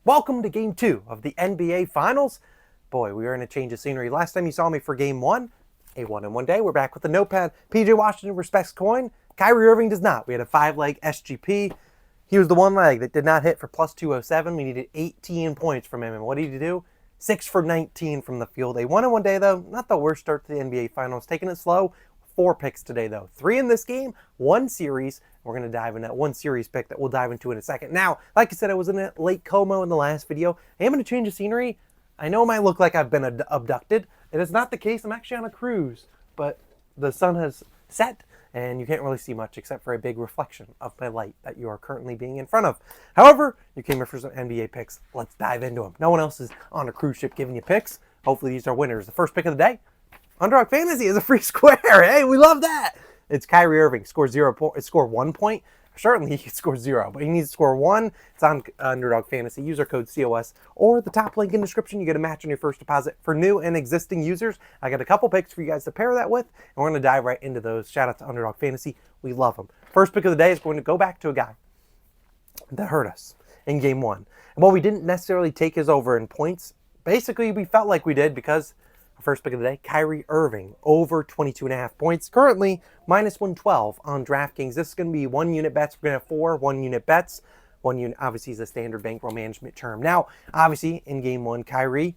Welcome to Game 2 of the NBA Finals. Boy, we are in a change of scenery. Last time you saw me for Game 1, a one-in-one day. We're back with the notepad. PJ Washington respects coin. Kyrie Irving does not. We had a 5-leg SGP. He was the one leg that did not hit for plus 207. We needed 18 points from him. And what did he do? 6 for 19 from the field. A one-in-one day, though. Not the worst start to the NBA Finals. Taking it slow. 4 picks today, though. 3 in this game, 1 series. We're going to dive into that 1 series pick that we'll dive into in a second. Now, like I said, I was in a Lake Como in the last video. I am going to change the scenery. I know it might look like I've been abducted. It is not the case. I'm actually on a cruise, but the sun has set, and you can't really see much except for a big reflection of my light that you are currently being in front of. However, you came here for some NBA picks. Let's dive into them. No one else is on a cruise ship giving you picks. Hopefully these are winners. The first pick of the day, Underdog Fantasy is a free square. Hey, we love that. It's Kyrie Irving. Score 1 point. Certainly he could score 0, but he needs to score 1. It's on Underdog Fantasy. User code COS or the top link in description. You get a match on your first deposit for new and existing users. I got a couple picks for you guys to pair that with, and we're going to dive right into those. Shout out to Underdog Fantasy. We love them. First pick of the day is going to go back to a guy that hurt us in Game 1. And while we didn't necessarily take his over in points, basically we felt like we did because first pick of the day, Kyrie Irving, over 22.5 points. Currently, minus 112 on DraftKings. This is going to be 1 unit bets. We're going to have 4 1-unit bets. 1 unit, obviously, is a standard bankroll management term. Now, obviously, in Game 1, Kyrie,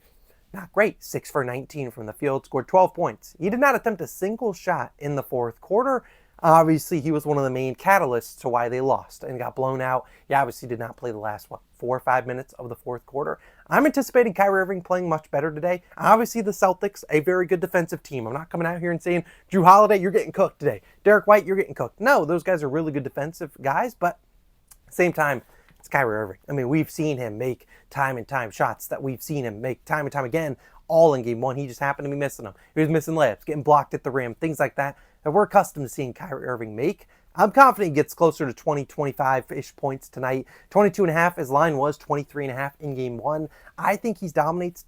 not great. 6 for 19 from the field, scored 12 points. He did not attempt a single shot in the fourth quarter. Obviously, he was one of the main catalysts to why they lost and got blown out. He obviously did not play the last, 4 or 5 minutes of the fourth quarter. I'm anticipating Kyrie Irving playing much better today. Obviously, the Celtics, a very good defensive team. I'm not coming out here and saying, Drew Holiday, you're getting cooked today. Derek White, you're getting cooked. No, those guys are really good defensive guys, but at the same time, it's Kyrie Irving. I mean, we've seen him make time and time shots that we've seen him make time and time again, all in Game 1. He just happened to be missing them. He was missing layups, getting blocked at the rim, things like that we're accustomed to seeing Kyrie Irving make. I'm confident he gets closer to 20, 25-ish points tonight. 22.5, his line was 23.5 in Game 1. I think he dominates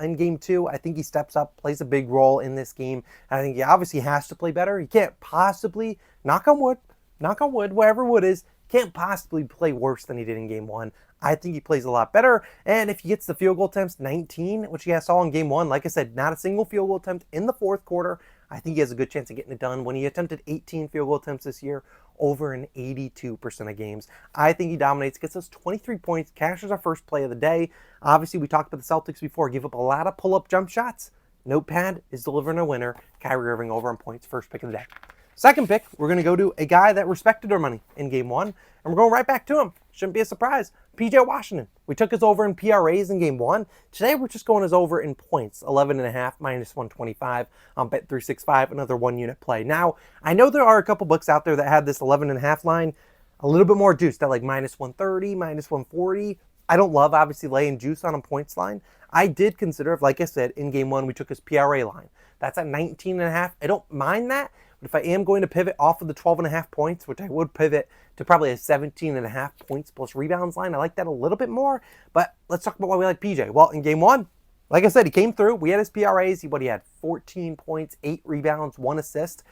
in Game 2. I think he steps up, plays a big role in this game. I think he obviously has to play better. He can't possibly, knock on wood, wherever wood is, can't possibly play worse than he did in Game 1. I think he plays a lot better. And if he gets the field goal attempts, 19, which he saw in Game 1, like I said, not a single field goal attempt in the fourth quarter. I think he has a good chance of getting it done. When he attempted 18 field goal attempts this year, over an 82% of games. I think he dominates, gets us 23 points, cashes our first play of the day. Obviously, we talked about the Celtics before, give up a lot of pull-up jump shots. Notepad is delivering a winner. Kyrie Irving over on points, first pick of the day. Second pick, we're going to go to a guy that respected our money in Game 1, and we're going right back to him. Shouldn't be a surprise. PJ Washington. We took his over in PRAs in Game 1. Today, we're just going his over in points, 11.5, minus 125 on Bet365, another 1-unit play. Now, I know there are a couple books out there that had this 11.5 line a little bit more juiced at like minus 130, minus 140. I don't love, obviously, laying juice on a points line. I did consider, like I said, in Game 1, we took his PRA line. That's at 19.5. I don't mind that. But if I am going to pivot off of the 12.5 points, which I would pivot to probably a 17.5 points plus rebounds line, I like that a little bit more. But let's talk about why we like PJ. Well, in Game 1, like I said, he came through. We had his PRAs. He had 14 points, 8 rebounds, 1 assist.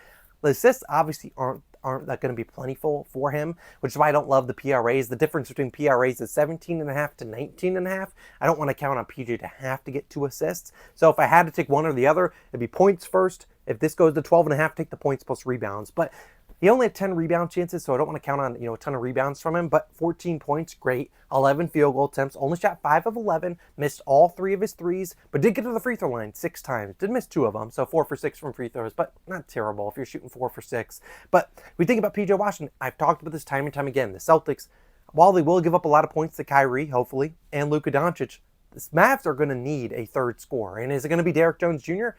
The assists obviously aren't that going to be plentiful for him, which is why I don't love the PRAs. The difference between PRAs is 17.5 to 19.5. I don't want to count on PJ to have to get 2 assists. So if I had to take one or the other, it'd be points first. If this goes to 12.5, take the points plus rebounds. But he only had 10 rebound chances, so I don't want to count on a ton of rebounds from him. But 14 points, great. 11 field goal attempts, only shot 5 of 11, missed all 3 of his threes, but did get to the free throw line 6 times. Did miss 2 of them, so 4 for 6 from free throws, but not terrible if you're shooting 4 for 6. But we think about PJ Washington. I've talked about this time and time again. The Celtics, while they will give up a lot of points to Kyrie, hopefully, and Luka Doncic, the Mavs are going to need a third scorer. And is it going to be Derek Jones Jr.?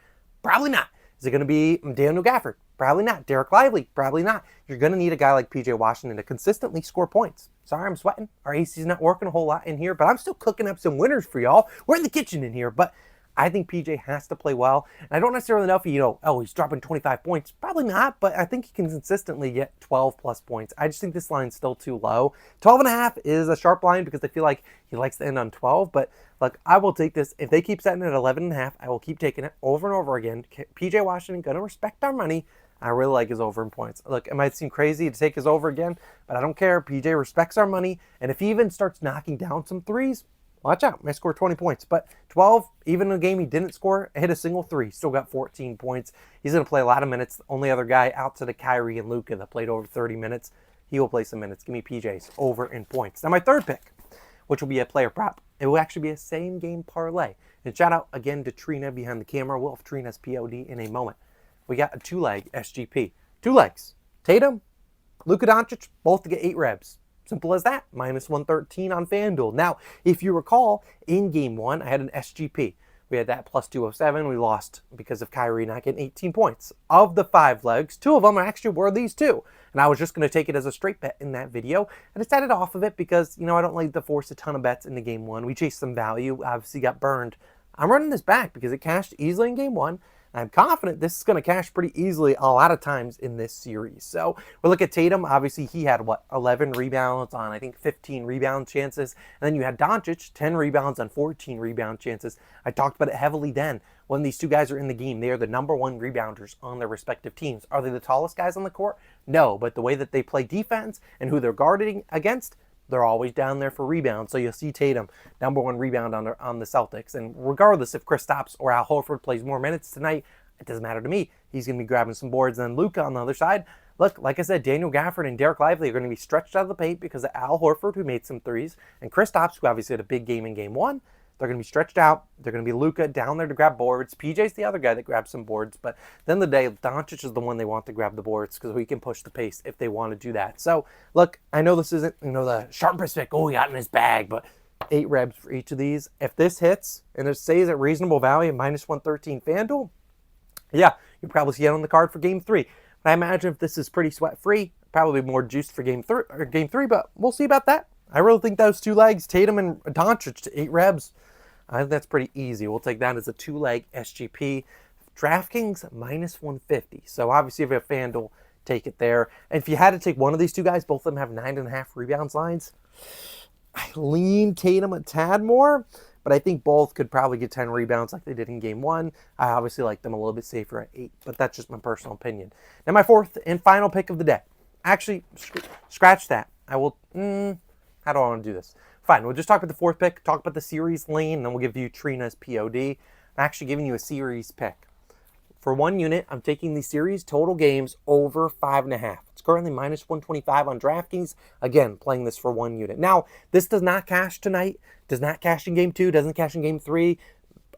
Probably not. Is it going to be Daniel Gafford? Probably not. Derek Lively? Probably not. You're going to need a guy like PJ Washington to consistently score points. Sorry, I'm sweating. Our AC's not working a whole lot in here, but I'm still cooking up some winners for y'all. We're in the kitchen in here, but I think PJ has to play well. And I don't necessarily know if he's dropping 25 points. Probably not, but I think he can consistently get 12 plus points. I just think this line's still too low. 12.5 is a sharp line because I feel like he likes to end on 12, but look, I will take this. If they keep setting it at 11.5, I will keep taking it over and over again. PJ Washington, going to respect our money. I really like his over in points. Look, it might seem crazy to take his over again, but I don't care. PJ respects our money, and if he even starts knocking down some threes, watch out, may score 20 points. But 12, even in a game he didn't score, hit a single three, still got 14 points. He's going to play a lot of minutes. The only other guy outside of Kyrie and Luka that played over 30 minutes, he will play some minutes. Give me PJs over in points. Now my third pick, which will be a player prop. It will actually be a same game parlay. And shout out again to Trina behind the camera. We'll have Trina's POD in a moment. We got a two-leg SGP. Two legs. Tatum, Luka Doncic, both to get 8 rebs. Simple as that. Minus 113 on FanDuel. Now, if you recall, in game 1, I had an SGP. We had that plus 207. We lost because of Kyrie not getting 18 points. Of the 5 legs, 2 of them actually were these 2. And I was just going to take it as a straight bet in that video. I decided off of it because, I don't like to force a ton of bets into game 1. We chased some value. Obviously got burned. I'm running this back because it cashed easily in game 1. I'm confident this is going to cash pretty easily a lot of times in this series. So we look at Tatum. Obviously, he had, 11 rebounds on, I think, 15 rebound chances. And then you had Doncic, 10 rebounds on 14 rebound chances. I talked about it heavily then. When these two guys are in the game, they are the number 1 rebounders on their respective teams. Are they the tallest guys on the court? No, but the way that they play defense and who they're guarding against, they're always down there for rebounds. So you'll see Tatum, number 1 rebound on the Celtics. And regardless if Kristaps or Al Horford plays more minutes tonight, it doesn't matter to me. He's going to be grabbing some boards. And then Luka on the other side, look, like I said, Daniel Gafford and Derek Lively are going to be stretched out of the paint because of Al Horford, who made some threes, and Kristaps, who obviously had a big game in game 1. They're going to be stretched out. They're going to be Luka down there to grab boards. PJ's the other guy that grabs some boards. But at the end of the day, Doncic is the one they want to grab the boards because he can push the pace if they want to do that. So, look, I know this isn't, the sharpest pick, he got in his bag, but 8 rebs for each of these. If this hits and it stays at reasonable value, minus 113 FanDuel, yeah, you'll probably see it on the card for game 3. But I imagine if this is pretty sweat-free, probably more juiced for game 3, but we'll see about that. I really think those 2 legs, Tatum and Doncic to 8 rebs, I think that's pretty easy. We'll take that as a 2-leg SGP. DraftKings, minus 150. So obviously if you have FanDuel, take it there. And if you had to take one of these 2 guys, both of them have 9.5 rebounds lines. I lean Tatum a tad more, but I think both could probably get 10 rebounds like they did in game 1. I obviously like them a little bit safer at 8, but that's just my personal opinion. Now my 4th and final pick of the day. Actually, scratch that. I will, how do I want to do this? Fine, we'll just talk about the 4th pick, talk about the series lane, and then we'll give you Trina's POD. I'm actually giving you a series pick. For 1 unit, I'm taking the series total games over 5.5. It's currently minus 125 on DraftKings. Again, playing this for 1 unit. Now, this does not cash tonight, does not cash in game 2, doesn't cash in game 3.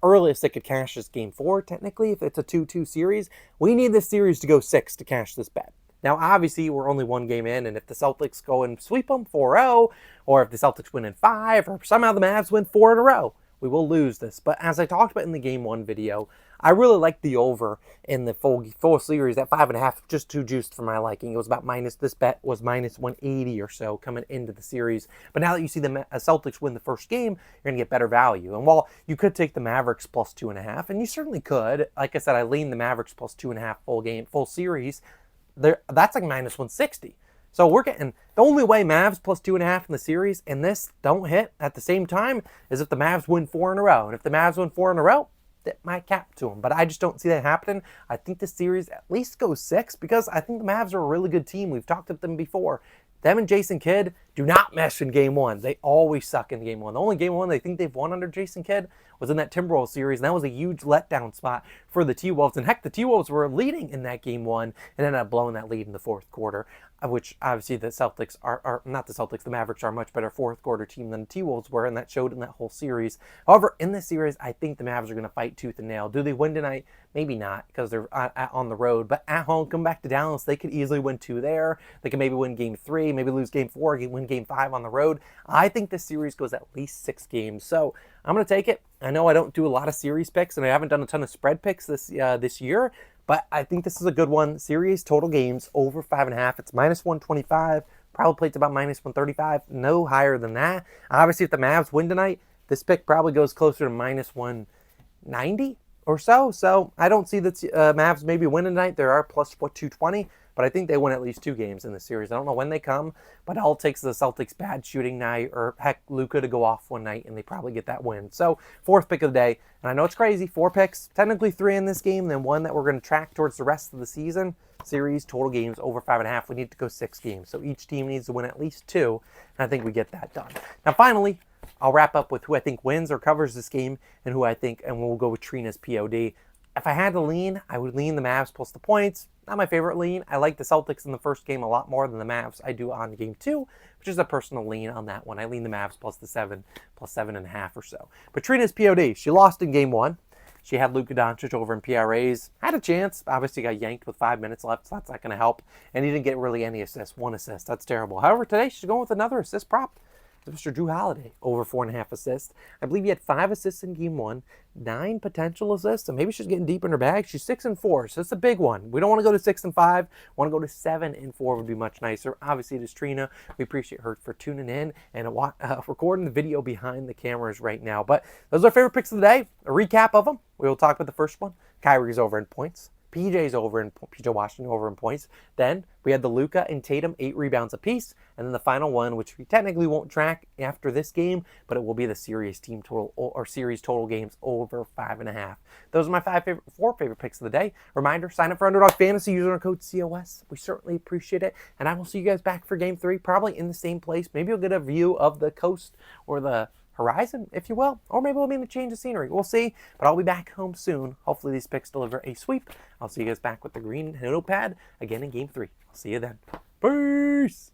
Earliest it could cash is game 4, technically, if it's a 2-2 series. We need this series to go 6 to cash this bet. Now, obviously, we're only 1 game in, and if the Celtics go and sweep them 4-0, or if the Celtics win in 5, or somehow the Mavs win 4 in a row, we will lose this. But as I talked about in the Game 1 video, I really like the over in the full series at 5.5, just too juiced for my liking. It was about this bet was minus 180 or so coming into the series. But now that you see the Celtics win the first game, you're going to get better value. And while you could take the Mavericks plus 2.5, and you certainly could, like I said, I lean the Mavericks plus 2.5 full series. That's like minus 160. So we're getting, the only way Mavs plus 2.5 in the series and this don't hit at the same time is if the Mavs win 4 in a row. And if the Mavs win 4 in a row, that might cap to them. But I just don't see that happening. I think this series at least goes 6 because I think the Mavs are a really good team. We've talked about them before. Them and Jason Kidd do not mesh in game 1. They always suck in game 1. The only game 1 they think they've won under Jason Kidd was in that Timberwolves series, and that was a huge letdown spot for the T-Wolves. And heck, the T-Wolves were leading in that game 1 and ended up blowing that lead in the 4th quarter, which obviously the Celtics are not the Celtics, the Mavericks are a much better 4th quarter team than the T-Wolves were, and that showed in that whole series. However, in this series, I think the Mavs are going to fight tooth and nail. Do they win tonight? Maybe not, because they're on the road, but at home, come back to Dallas, they could easily win 2 there. They could maybe win game 3, maybe lose game 4, win game 5 on the road. I think this series goes at least 6 games, so I'm going to take it. I know I don't do a lot of series picks, and I haven't done a ton of spread picks this year, but I think this is a good one. Series total games over 5.5. It's minus 125. Probably plays about minus 135. No higher than that. Obviously, if the Mavs win tonight, this pick probably goes closer to minus 190 or so. So I don't see the Mavs maybe win tonight. There are plus 220. But I think they win at least 2 games in the series. I don't know when they come, but all it takes is the Celtics' bad shooting night or, heck, Luka to go off one night, and they probably get that win. So, 4th pick of the day. And I know it's crazy, 4 picks, technically 3 in this game, then 1 that we're going to track towards the rest of the season. Series, total games, over 5.5. We need to go 6 games. So each team needs to win at least 2, and I think we get that done. Now, finally, I'll wrap up with who I think wins or covers this game and who I think, and we'll go with Trina's POD. If I had to lean, I would lean the Mavs plus the points. Not my favorite lean. I like the Celtics in the first game a lot more than the Mavs I do on game 2, which is a personal lean on that one. I lean the Mavs plus the 7, plus 7.5 or so. But Trina's POD, she lost in game 1. She had Luka Doncic over in PRAs. Had a chance. Obviously got yanked with 5 minutes left, so that's not going to help. And he didn't get really any assists. 1 assist. That's terrible. However, today she's going with another assist prop. Mr. Drew Holiday, over 4.5 assists. I believe he had 5 assists in game 1, 9 potential assists, and maybe she's getting deep in her bag. She's 6-4, so it's a big one. We don't want to go to 6-5. Want to go to 7-4 would be much nicer. Obviously, it is Trina. We appreciate her for tuning in and recording the video behind the cameras right now. But those are our favorite picks of the day. A recap of them. We will talk about the first one. Kyrie's over in points. PJ Washington over in points. Then we had the Luka and Tatum 8 rebounds apiece, and then the final one, which we technically won't track after this game, but it will be the series team total or series total games over 5.5. Those are my 4 favorite picks of the day. Reminder: sign up for Underdog Fantasy using our code COS. We certainly appreciate it, and I will see you guys back for Game 3, probably in the same place. Maybe you'll get a view of the coast or the horizon, if you will, or maybe we'll be in a change of scenery. We'll see, but I'll be back home soon. Hopefully these picks deliver a sweep. I'll see you guys back with the green notepad again in game 3. I'll see you then. Peace!